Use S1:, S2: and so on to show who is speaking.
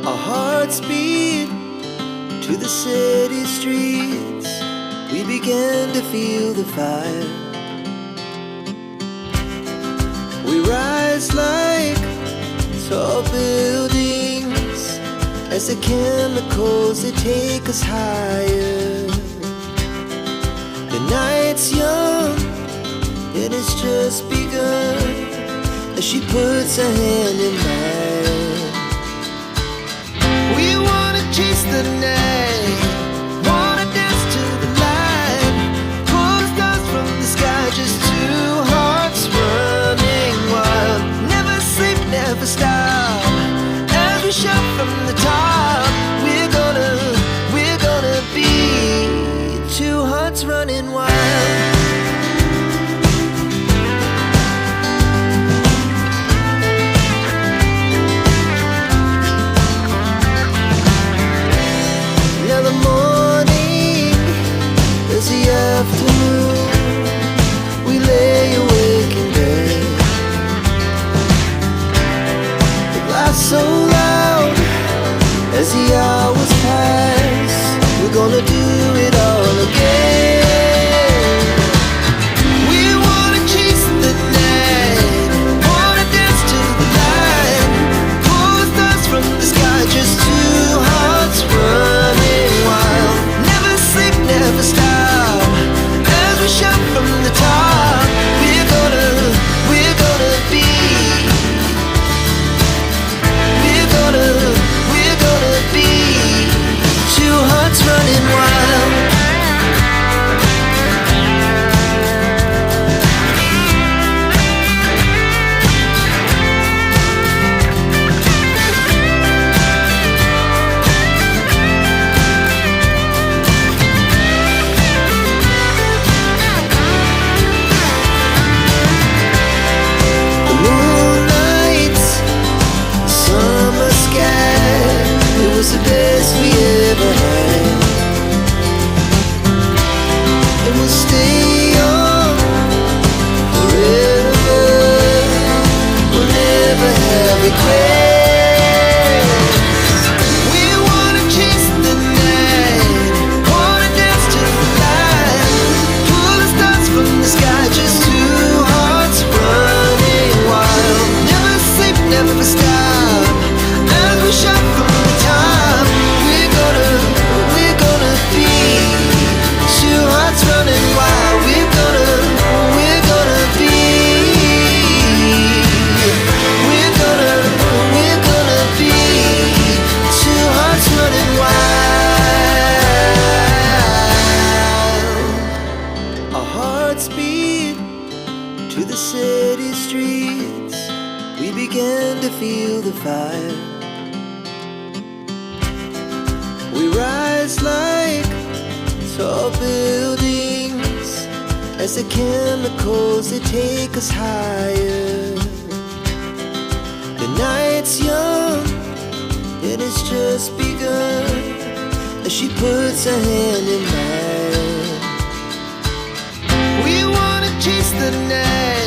S1: Our hearts beat to the city streets. We began to feel the fire. We rise like tall buildings as the chemicals, they take us higher. The night's young and it's just begun as she puts her hand in mine. We wanna chase the night, wanna dance to the light, pull stars from the sky, just two hearts running wild. Never sleep, never stop, as we shout from the top. We're gonna be two hearts running wild. Now the morning is the afternoon. We lay awake in bed. The glass so loud as the hours pass. We're gonna do it all again. We wanna chase the night, wanna dance to the light, pull stars from the sky, just two hearts running wild. Never sleep, never stop, as we shout from the top. We're gonna be, we're gonna be two hearts running wild. The moonlight, summer sky, it was the best we ever had. And we'll stay young forever. We'll never have regrets. We wanna chase the night, wanna dance to the light, pull the stars from the sky, just two hearts running wild. Never sleep, never stop, as we shout from the top. We're gonna be two hearts running wild. We're gonna be, we're gonna be two hearts running wild. Our hearts beat to the city streets. We began to feel the fire. We rise like tall buildings as the chemicals, they take us higher. The night's young and it's just begun as she puts her hand in mine. We wanna chase the night,